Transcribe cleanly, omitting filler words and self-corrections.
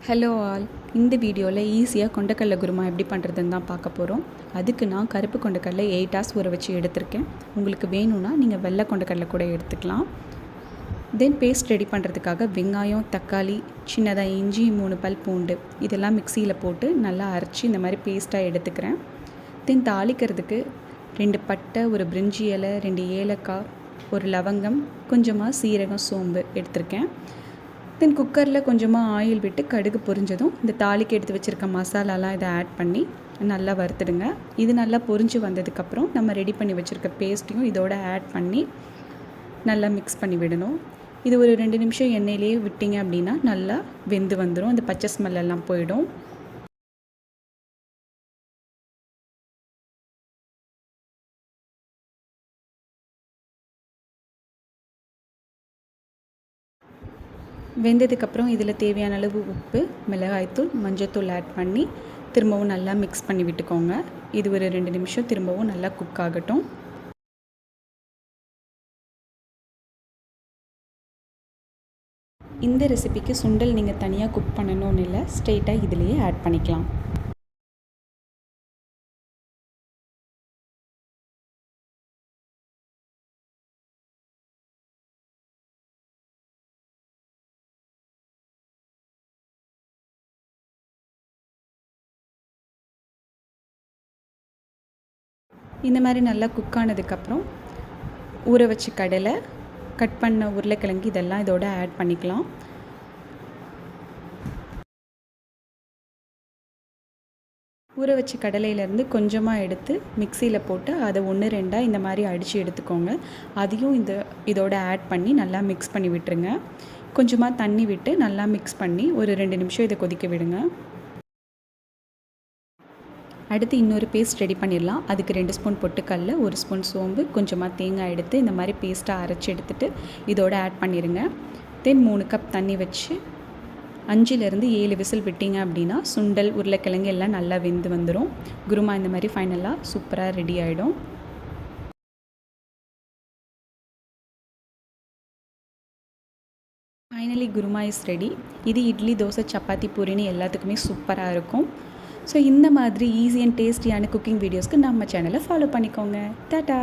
Hello all. இந்த வீடியோவில் ஈஸியாக கொண்டக்கடலை குருமா எப்படி பண்ணுறதுன்னு தான் பார்க்க போகிறோம். அதுக்கு நான் கருப்பு கொண்டக்கடலை 8 ஹார்ஸ் ஊற வச்சு எடுத்திருக்கேன். உங்களுக்கு வேணும்னா நீங்கள் வெள்ளை கொண்டக்கடலை கூட எடுத்துக்கலாம். தென் பேஸ்ட் ரெடி பண்ணுறதுக்காக வெங்காயம், தக்காளி, சின்னதாக இஞ்சி, 3 பல் பூண்டு இதெல்லாம் மிக்சியில் போட்டு நல்லா அரைச்சி இந்த மாதிரி பேஸ்ட்டாக எடுத்துக்கிறேன். தென் தாளிக்கிறதுக்கு 2 பட்டை, ஒரு பிரிஞ்சி இலை, 2 ஏலக்காய், ஒரு லவங்கம், கொஞ்சமாக சீரகம், சோம்பு எடுத்திருக்கேன். தென் குக்கரில் கொஞ்சமாக ஆயில் விட்டு கடுகு பொரிஞ்சதும் இந்த தாளிக்கு எடுத்து வச்சுருக்க மசாலாலாம் இதை ஆட் பண்ணி நல்லா வறுத்துடுங்க. இது நல்லா பொரிஞ்சு வந்ததுக்கப்புறம் நம்ம ரெடி பண்ணி வச்சுருக்க பேஸ்ட்டையும் இதோட ஆட் பண்ணி நல்லா மிக்ஸ் பண்ணி விடணும். இது ஒரு 2 நிமிஷம் எண்ணெயிலேயே விட்டிங்க அப்படின்னா நல்லா வெந்து வந்துடும். அந்த பச்சை ஸ்மெல்லாம் போயிடும். வெந்ததுக்கப்புறம் இதில் தேவையான அளவு உப்பு, மிளகாய்த்தூள், மஞ்சள்தூள் ஆட் பண்ணி திரும்பவும் நல்லா மிக்ஸ் பண்ணி விட்டுக்கோங்க. இது ஒரு 2 நிமிஷம் திரும்பவும் நல்லா குக் ஆகட்டும். இந்த ரெசிபிக்கு சுண்டல் நீங்கள் தனியாக குக் பண்ணணும்னு இல்லை, ஸ்ட்ரெயிட்டாக இதிலேயே ஆட் பண்ணிக்கலாம். இந்த மாதிரி நல்லா குக் ஆனதுக்கப்புறம் ஊற வச்ச கடலை, கட் பண்ண உருளைக்கிழங்கு இதெல்லாம் இதோட ஆட் பண்ணிக்கலாம். ஊற வச்ச கடலையிலேருந்து கொஞ்சமாக எடுத்து மிக்சியில் போட்டு அதை 1, 2 இந்த மாதிரி அடித்து எடுத்துக்கோங்க. அதையும் இதோட ஆட் பண்ணி நல்லா மிக்ஸ் பண்ணி விட்டுருங்க. கொஞ்சமாக தண்ணி விட்டு நல்லா மிக்ஸ் பண்ணி ஒரு 2 நிமிஷம் இதை கொதிக்க விடுங்க. அடுத்து இன்னொரு பேஸ்ட் ரெடி பண்ணிடலாம். அதுக்கு 2 ஸ்பூன் பொட்டுக்கடலை, 1 ஸ்பூன் சோம்பு, கொஞ்சமாக தேங்காய் எடுத்து இந்த மாதிரி பேஸ்ட்டாக அரைச்சி எடுத்துகிட்டு இதோட ஆட் பண்ணிடுங்க. தென் 3 கப் தண்ணி வச்சு 5லேருந்து 7 விசில் விட்டிங்க அப்படின்னா சுண்டல், உருளைக்கிழங்கு எல்லாம் நல்லா வெந்து வந்துடும். குருமா இந்த மாதிரி ஃபைனலாக சூப்பராக ரெடி ஆகிடும். Finally kurma is ready. இது இட்லி, தோசை, சப்பாத்தி, பூரின்னு எல்லாத்துக்குமே சூப்பராக இருக்கும். ஸோ இந்த மாதிரி ஈஸி அண்ட் டேஸ்டியான குக்கிங் வீடியோஸ்க்கு நம்ம சேனலை ஃபாலோ பண்ணிக்கோங்க. டாடா.